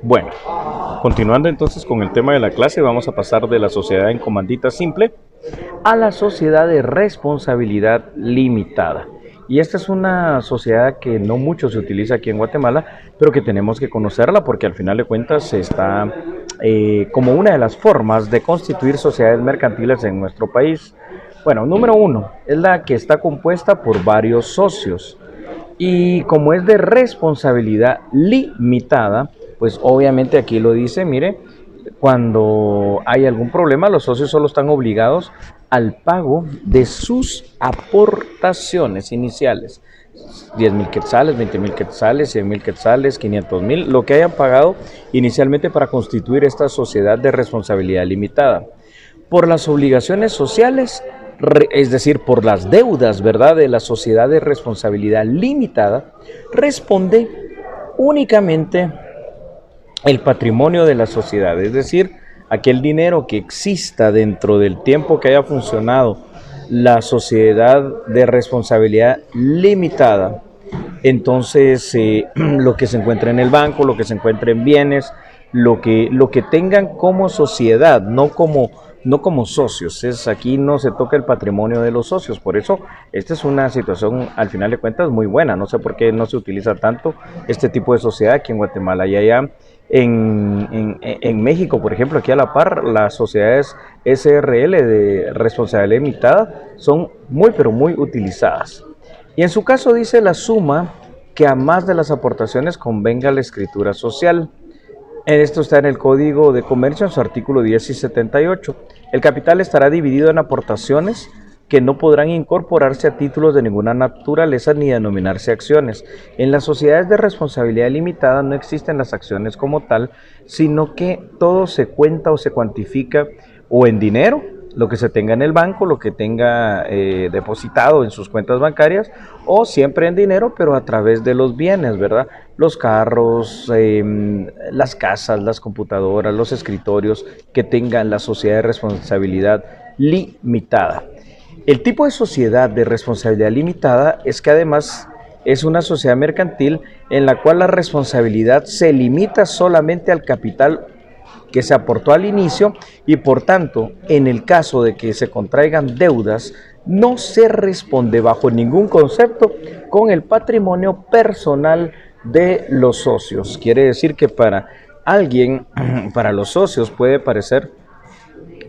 Bueno, continuando entonces con el tema de la clase, vamos a pasar de la sociedad en comandita simple a la sociedad de responsabilidad limitada. Y esta es una sociedad que no mucho se utiliza aquí en Guatemala, pero que tenemos que conocerla porque al final de cuentas está como una de las formas de constituir sociedades mercantiles en nuestro país. Bueno, número uno, es la que está compuesta por varios socios. Y como es de responsabilidad limitada, pues obviamente aquí lo dice, mire, cuando hay algún problema, los socios solo están obligados al pago de sus aportaciones iniciales. 10,000 quetzales, 20,000 quetzales, 100,000 quetzales, 500,000, lo que hayan pagado inicialmente para constituir esta sociedad de responsabilidad limitada. Por las obligaciones sociales, es decir, por las deudas, ¿verdad?, de la sociedad de responsabilidad limitada, responde únicamente el patrimonio de la sociedad, es decir, aquel dinero que exista dentro del tiempo que haya funcionado la sociedad de responsabilidad limitada. Entonces, lo que se encuentra en el banco, lo que se encuentra en bienes, lo que tengan como sociedad, no como socios. Aquí no se toca el patrimonio de los socios. Por eso, esta es una situación, al final de cuentas, muy buena. No sé por qué no se utiliza tanto este tipo de sociedad aquí en Guatemala y allá. En México, por ejemplo, aquí a la par, las sociedades SRL de responsabilidad limitada son muy, pero muy utilizadas. Y en su caso dice la suma que a más de las aportaciones convenga la escritura social. Esto está en el Código de Comercio, en su artículo 10 y 78. El capital estará dividido en aportaciones que no podrán incorporarse a títulos de ninguna naturaleza ni denominarse acciones. En las sociedades de responsabilidad limitada no existen las acciones como tal, sino que todo se cuenta o se cuantifica o en dinero, lo que se tenga en el banco, lo que tenga depositado en sus cuentas bancarias, o siempre en dinero, pero a través de los bienes, ¿verdad? Los carros, las casas, las computadoras, los escritorios que tengan la sociedad de responsabilidad limitada. El tipo de sociedad de responsabilidad limitada es que además es una sociedad mercantil en la cual la responsabilidad se limita solamente al capital que se aportó al inicio y por tanto, en el caso de que se contraigan deudas, no se responde bajo ningún concepto con el patrimonio personal de los socios. Quiere decir que para alguien, para los socios puede parecer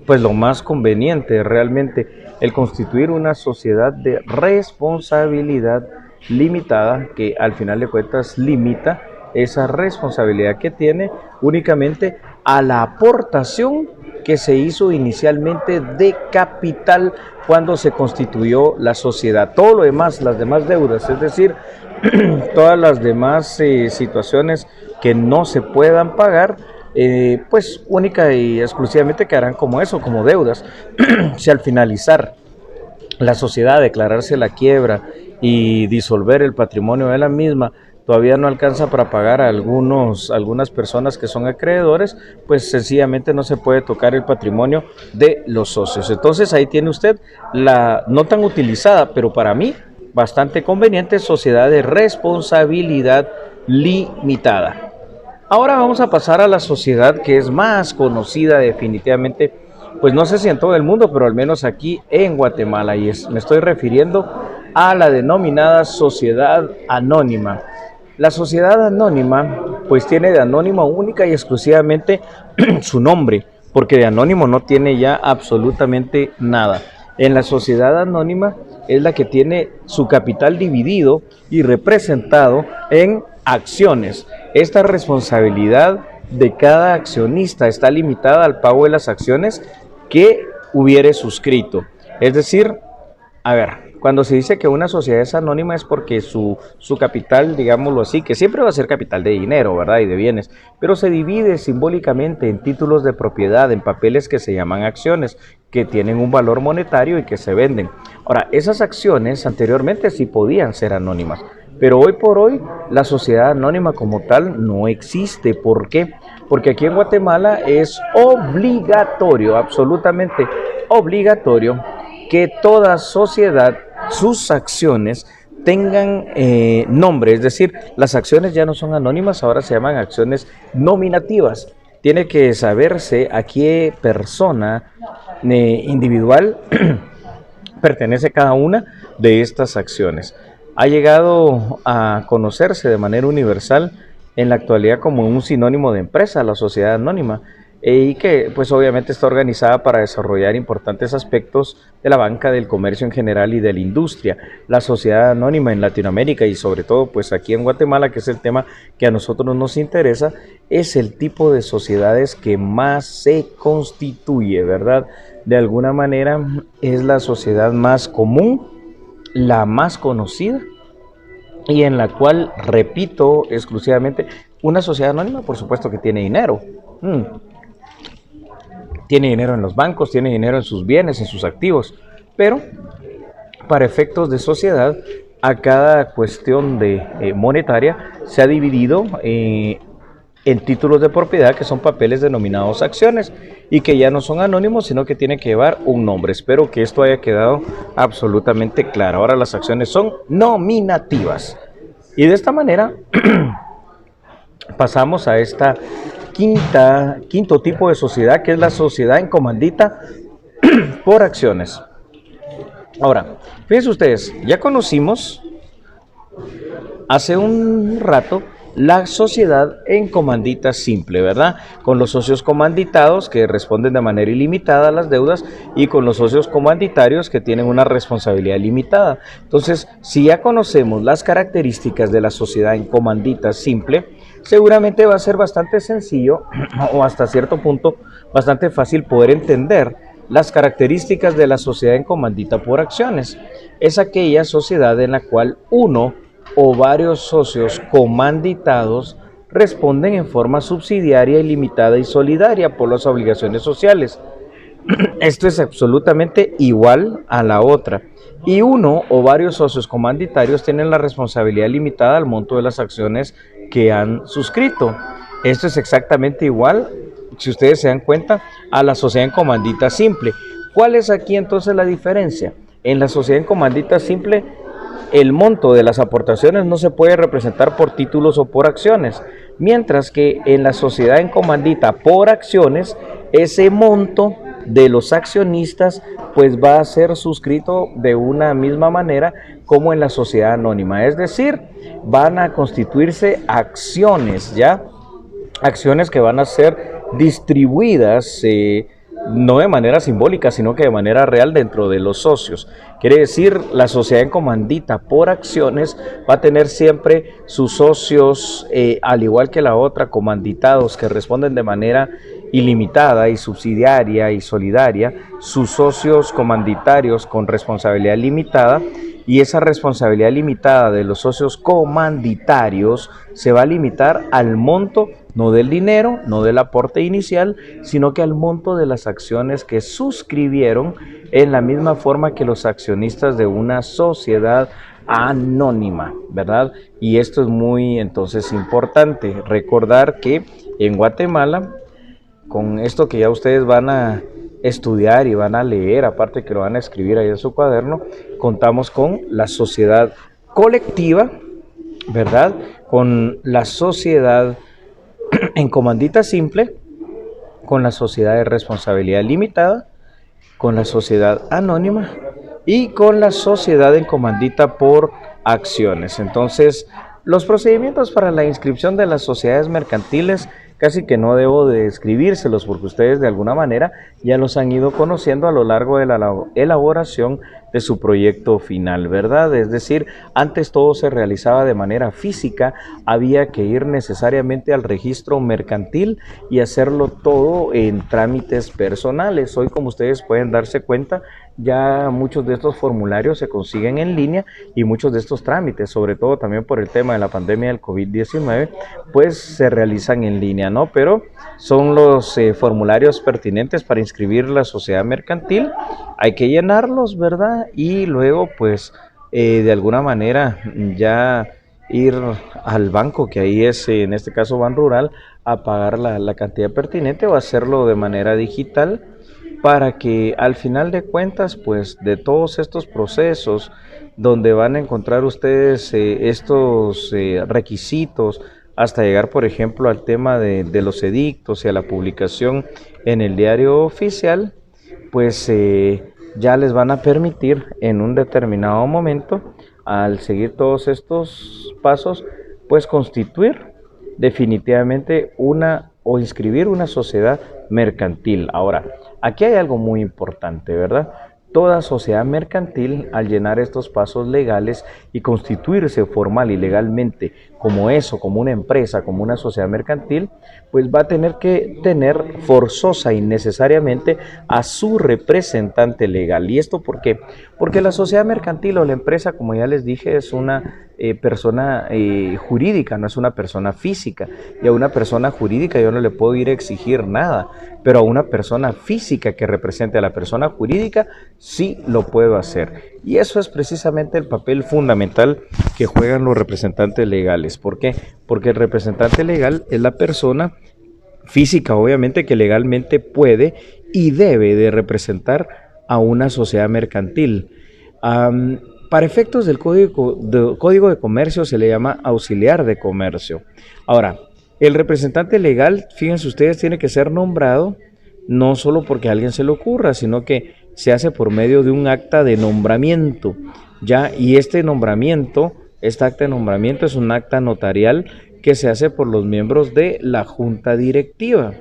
pues lo más conveniente realmente el constituir una sociedad de responsabilidad limitada que al final de cuentas limita esa responsabilidad que tiene únicamente a la aportación que se hizo inicialmente de capital cuando se constituyó la sociedad. Todo lo demás, las demás deudas, es decir, todas las demás situaciones que no se puedan pagar, pues única y exclusivamente quedarán como eso, como deudas. Si al finalizar la sociedad, declararse la quiebra y disolver el patrimonio de la misma, todavía no alcanza para pagar a algunas personas que son acreedores, pues sencillamente no se puede tocar el patrimonio de los socios. Entonces ahí tiene usted la no tan utilizada, pero para mí bastante conveniente sociedad de responsabilidad limitada. Ahora vamos a pasar a la sociedad que es más conocida definitivamente, pues no sé si en todo el mundo, pero al menos aquí en Guatemala, y me estoy refiriendo a la denominada sociedad anónima. La sociedad anónima pues tiene de anónimo única y exclusivamente su nombre, porque de anónimo no tiene ya absolutamente nada. En la sociedad anónima es la que tiene su capital dividido y representado en acciones. Esta responsabilidad de cada accionista está limitada al pago de las acciones que hubiere suscrito. Es decir, a ver, cuando se dice que una sociedad es anónima es porque su capital, digámoslo así, que siempre va a ser capital de dinero, ¿verdad? Y de bienes, pero se divide simbólicamente en títulos de propiedad, en papeles que se llaman acciones, que tienen un valor monetario y que se venden. Ahora, esas acciones anteriormente sí podían ser anónimas, pero hoy por hoy la sociedad anónima como tal no existe. ¿Por qué? Porque aquí en Guatemala es obligatorio, absolutamente obligatorio, que toda sociedad, sus acciones, tengan nombre, es decir, las acciones ya no son anónimas, ahora se llaman acciones nominativas. Tiene que saberse a qué persona individual pertenece cada una de estas acciones. Ha llegado a conocerse de manera universal en la actualidad como un sinónimo de empresa, la sociedad anónima, y que pues obviamente está organizada para desarrollar importantes aspectos de la banca, del comercio en general y de la industria. La sociedad anónima en Latinoamérica y sobre todo pues aquí en Guatemala, que es el tema que a nosotros nos interesa, es el tipo de sociedades que más se constituye, ¿verdad? De alguna manera es la sociedad más común, la más conocida y en la cual, repito, exclusivamente, una sociedad anónima por supuesto que tiene dinero. Tiene dinero en los bancos, tiene dinero en sus bienes, en sus activos, pero para efectos de sociedad, a cada cuestión monetaria se ha dividido en títulos de propiedad, que son papeles denominados acciones y que ya no son anónimos, sino que tienen que llevar un nombre. Espero que esto haya quedado absolutamente claro. Ahora las acciones son nominativas. Y de esta manera pasamos a esta quinto tipo de sociedad, que es la sociedad en comandita por acciones. Ahora, fíjense ustedes, ya conocimos hace un rato la sociedad en comandita simple, ¿verdad? Con los socios comanditados que responden de manera ilimitada a las deudas y con los socios comanditarios que tienen una responsabilidad limitada. Entonces, si ya conocemos las características de la sociedad en comandita simple, seguramente va a ser bastante sencillo o hasta cierto punto bastante fácil poder entender las características de la sociedad en comandita por acciones. Es aquella sociedad en la cual uno o varios socios comanditados responden en forma subsidiaria, ilimitada y solidaria por las obligaciones sociales. Esto es absolutamente igual a la otra. Y uno o varios socios comanditarios tienen la responsabilidad limitada al monto de las acciones que han suscrito. Esto es exactamente igual, si ustedes se dan cuenta, a la sociedad en comandita simple. ¿Cuál es aquí entonces la diferencia? En la sociedad en comandita simple, el monto de las aportaciones no se puede representar por títulos o por acciones, mientras que en la sociedad en comandita por acciones, ese monto de los accionistas pues va a ser suscrito de una misma manera como en la sociedad anónima, es decir, van a constituirse acciones, ¿ya? Acciones que van a ser distribuidas no de manera simbólica, sino que de manera real dentro de los socios. Quiere decir, la sociedad en comandita por acciones va a tener siempre sus socios, al igual que la otra, comanditados, que responden de manera ilimitada y subsidiaria y solidaria, sus socios comanditarios con responsabilidad limitada, y esa responsabilidad limitada de los socios comanditarios se va a limitar al monto, no del dinero, no del aporte inicial, sino que al monto de las acciones que suscribieron en la misma forma que los accionistas de una sociedad anónima, ¿verdad? Y esto es muy entonces importante recordar que en Guatemala, con esto que ya ustedes van a estudiar y van a leer, aparte que lo van a escribir ahí en su cuaderno, contamos con la sociedad colectiva, ¿verdad? Con la sociedad en comandita simple, con la sociedad de responsabilidad limitada, con la sociedad anónima y con la sociedad en comandita por acciones. Entonces, los procedimientos para la inscripción de las sociedades mercantiles casi que no debo de describírselos porque ustedes de alguna manera ya los han ido conociendo a lo largo de la elaboración de su proyecto final, ¿verdad? Es decir, antes todo se realizaba de manera física, había que ir necesariamente al registro mercantil y hacerlo todo en trámites personales. Hoy, como ustedes pueden darse cuenta, ya muchos de estos formularios se consiguen en línea y muchos de estos trámites, sobre todo también por el tema de la pandemia del COVID-19, pues se realizan en línea, ¿no? Pero son los formularios pertinentes para inscribir la sociedad mercantil, hay que llenarlos, ¿verdad? Y luego, pues, de alguna manera ya ir al banco, que ahí es, en este caso, Ban Rural, a pagar la cantidad pertinente o hacerlo de manera digital, para que al final de cuentas, pues de todos estos procesos donde van a encontrar ustedes estos requisitos hasta llegar, por ejemplo, al tema de los edictos y a la publicación en el diario oficial, pues ya les van a permitir en un determinado momento, al seguir todos estos pasos, pues constituir definitivamente una o inscribir una sociedad mercantil. Ahora, aquí hay algo muy importante, ¿verdad? Toda sociedad mercantil, al llenar estos pasos legales y constituirse formal y legalmente como eso, como una empresa, como una sociedad mercantil, pues va a tener que tener forzosa y necesariamente a su representante legal. ¿Y esto por qué? Porque la sociedad mercantil o la empresa, como ya les dije, es una persona jurídica, no es una persona física. Y a una persona jurídica yo no le puedo ir a exigir nada, pero a una persona física que represente a la persona jurídica sí lo puedo hacer. Y eso es precisamente el papel fundamental que juegan los representantes legales. ¿Por qué? Porque el representante legal es la persona física, obviamente, que legalmente puede y debe de representar a una sociedad mercantil. Para efectos del Código de Comercio se le llama auxiliar de comercio. Ahora, el representante legal, fíjense ustedes, tiene que ser nombrado no solo porque a alguien se le ocurra, sino que se hace por medio de un acta de nombramiento, ¿ya? Y este acta de nombramiento es un acta notarial que se hace por los miembros de la junta directiva.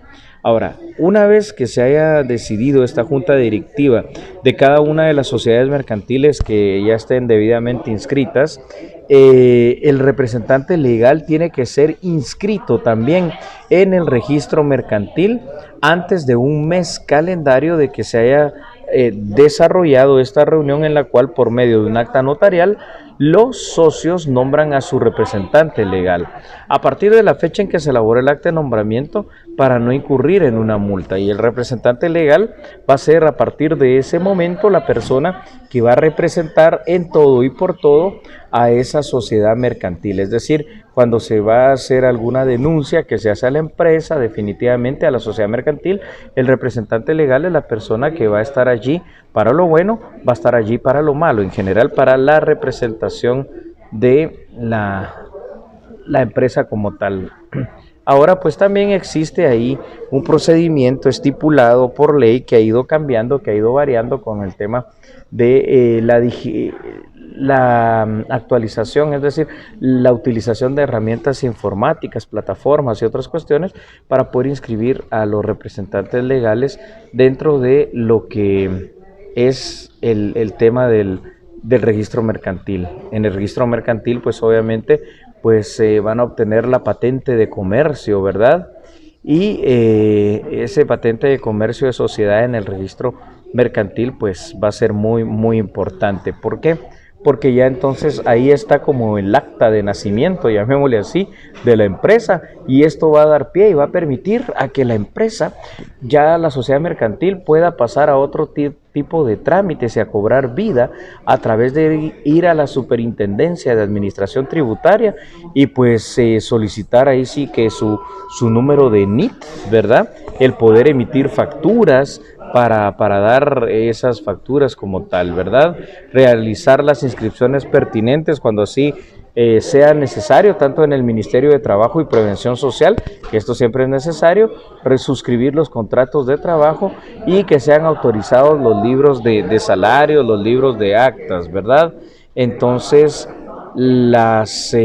Ahora, una vez que se haya decidido esta junta directiva de cada una de las sociedades mercantiles que ya estén debidamente inscritas, el representante legal tiene que ser inscrito también en el registro mercantil antes de un mes calendario de que se haya desarrollado esta reunión, en la cual por medio de un acta notarial los socios nombran a su representante legal a partir de la fecha en que se elabora el acta de nombramiento, para no incurrir en una multa. Y el representante legal va a ser a partir de ese momento la persona que va a representar en todo y por todo a esa sociedad mercantil. Es decir, cuando se va a hacer alguna denuncia que se hace a la empresa, definitivamente a la sociedad mercantil, el representante legal es la persona que va a estar allí para lo bueno, va a estar allí para lo malo, en general para la representación de la empresa como tal. Ahora pues también existe ahí un procedimiento estipulado por ley que ha ido cambiando, que ha ido variando con el tema de la actualización, es decir, la utilización de herramientas informáticas, plataformas y otras cuestiones para poder inscribir a los representantes legales dentro de lo que es el tema del registro mercantil. En el registro mercantil pues obviamente pues van a obtener la patente de comercio, ¿verdad? Y ese patente de comercio de sociedad en el registro mercantil pues va a ser muy, muy importante. ¿Por qué? Porque ya entonces ahí está como el acta de nacimiento, llamémosle así, de la empresa, y esto va a dar pie y va a permitir a que la empresa, ya la sociedad mercantil, pueda pasar a otro tipo de trámites y a cobrar vida a través de ir a la Superintendencia de Administración Tributaria y pues solicitar ahí sí que su número de NIT, ¿verdad? El poder emitir facturas, para dar esas facturas como tal, ¿verdad? Realizar las inscripciones pertinentes cuando así sea necesario, tanto en el Ministerio de Trabajo y Prevención Social, que esto siempre es necesario, resuscribir los contratos de trabajo y que sean autorizados los libros de salario, los libros de actas, ¿verdad? Entonces, las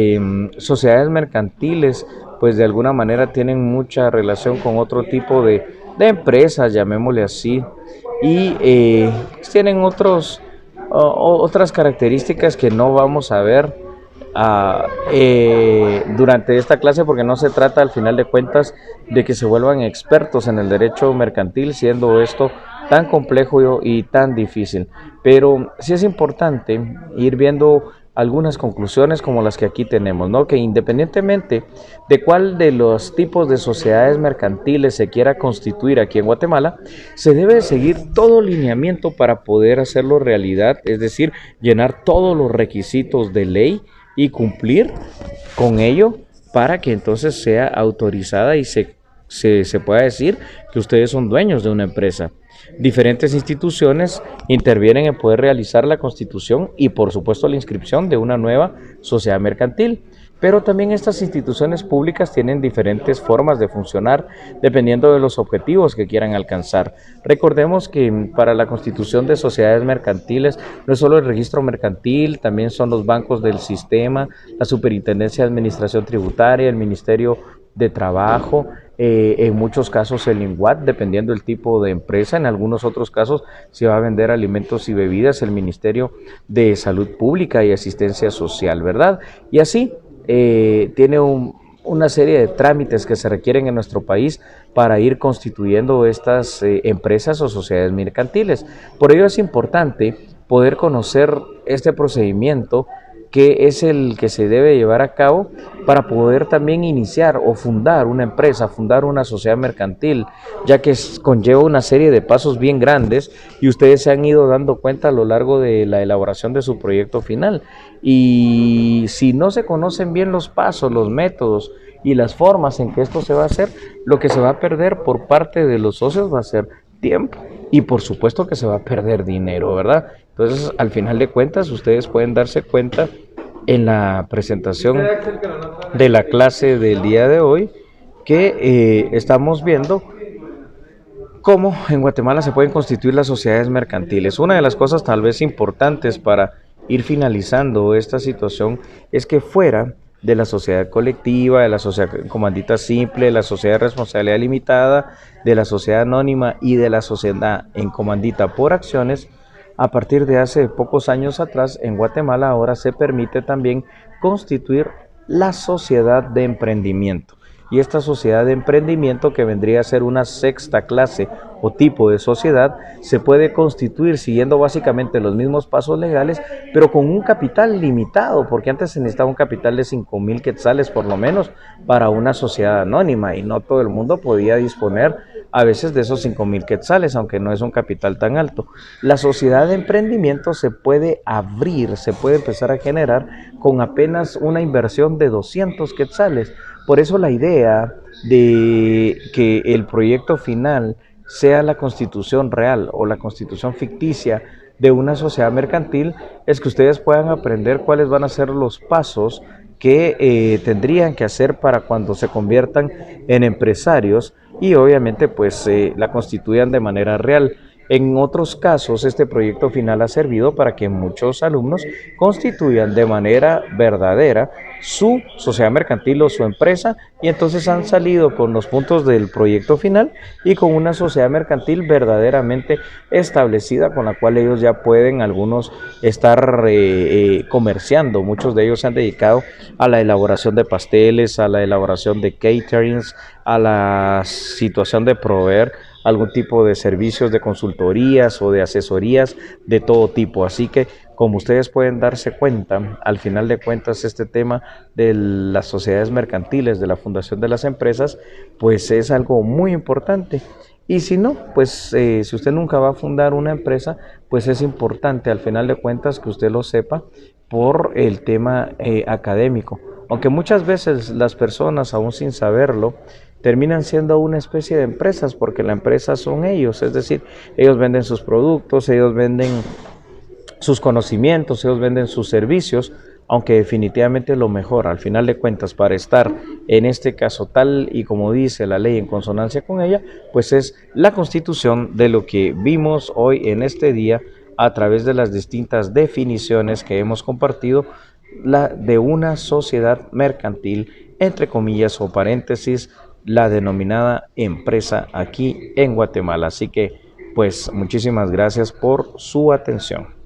sociedades mercantiles, pues de alguna manera tienen mucha relación con otro tipo de empresas, llamémosle así, y tienen otras características que no vamos a ver durante esta clase, porque no se trata al final de cuentas de que se vuelvan expertos en el derecho mercantil, siendo esto tan complejo y tan difícil. Pero sí es importante ir viendo algunas conclusiones como las que aquí tenemos, ¿no? Que independientemente de cuál de los tipos de sociedades mercantiles se quiera constituir aquí en Guatemala, se debe seguir todo lineamiento para poder hacerlo realidad, es decir, llenar todos los requisitos de ley y cumplir con ello para que entonces sea autorizada y se se pueda decir que ustedes son dueños de una empresa. Diferentes instituciones intervienen en poder realizar la constitución y por supuesto la inscripción de una nueva sociedad mercantil. Pero también estas instituciones públicas tienen diferentes formas de funcionar dependiendo de los objetivos que quieran alcanzar. Recordemos que para la constitución de sociedades mercantiles no es solo el registro mercantil, también son los bancos del sistema, la Superintendencia de Administración Tributaria, el Ministerio de Trabajo, en muchos casos el INGUAT, dependiendo del tipo de empresa. En algunos otros casos, si va a vender alimentos y bebidas, el Ministerio de Salud Pública y Asistencia Social, ¿verdad? Y así tiene una serie de trámites que se requieren en nuestro país para ir constituyendo estas empresas o sociedades mercantiles. Por ello es importante poder conocer este procedimiento, que es el que se debe llevar a cabo para poder también iniciar o fundar una empresa, fundar una sociedad mercantil, ya que conlleva una serie de pasos bien grandes y ustedes se han ido dando cuenta a lo largo de la elaboración de su proyecto final. Y si no se conocen bien los pasos, los métodos y las formas en que esto se va a hacer, lo que se va a perder por parte de los socios va a ser tiempo y por supuesto que se va a perder dinero, ¿verdad? Entonces, al final de cuentas, ustedes pueden darse cuenta en la presentación de la clase del día de hoy que estamos viendo cómo en Guatemala se pueden constituir las sociedades mercantiles. Una de las cosas tal vez importantes para ir finalizando esta situación es que fuera de la sociedad colectiva, de la sociedad comandita simple, de la sociedad de responsabilidad limitada, de la sociedad anónima y de la sociedad en comandita por acciones, a partir de hace pocos años atrás en Guatemala ahora se permite también constituir la sociedad de emprendimiento. Y esta sociedad de emprendimiento, que vendría a ser una sexta clase o tipo de sociedad, se puede constituir siguiendo básicamente los mismos pasos legales, pero con un capital limitado, porque antes se necesitaba un capital de 5,000 quetzales por lo menos para una sociedad anónima, y no todo el mundo podía disponer a veces de esos 5,000 quetzales, aunque no es un capital tan alto. La sociedad de emprendimiento se puede abrir, se puede empezar a generar con apenas una inversión de 200 quetzales. Por eso la idea de que el proyecto final sea la constitución real o la constitución ficticia de una sociedad mercantil es que ustedes puedan aprender cuáles van a ser los pasos que tendrían que hacer para cuando se conviertan en empresarios y obviamente pues la constituyan de manera real. En otros casos, este proyecto final ha servido para que muchos alumnos constituyan de manera verdadera su sociedad mercantil o su empresa, y entonces han salido con los puntos del proyecto final y con una sociedad mercantil verdaderamente establecida, con la cual ellos ya pueden algunos estar comerciando. Muchos de ellos se han dedicado a la elaboración de pasteles, a la elaboración de caterings, a la situación de proveer algún tipo de servicios de consultorías o de asesorías de todo tipo. Así que, como ustedes pueden darse cuenta, al final de cuentas este tema de las sociedades mercantiles, de la fundación de las empresas, pues es algo muy importante. Y si no, pues si usted nunca va a fundar una empresa, pues es importante al final de cuentas que usted lo sepa por el tema académico. Aunque muchas veces las personas, aún sin saberlo, terminan siendo una especie de empresas, porque la empresa son ellos, es decir, ellos venden sus productos, ellos venden sus conocimientos, ellos venden sus servicios, aunque definitivamente lo mejor, al final de cuentas, para estar en este caso tal y como dice la ley en consonancia con ella, pues es la constitución de lo que vimos hoy en este día a través de las distintas definiciones que hemos compartido, la de una sociedad mercantil, entre comillas o paréntesis, la denominada empresa aquí en Guatemala. Así que, pues, muchísimas gracias por su atención.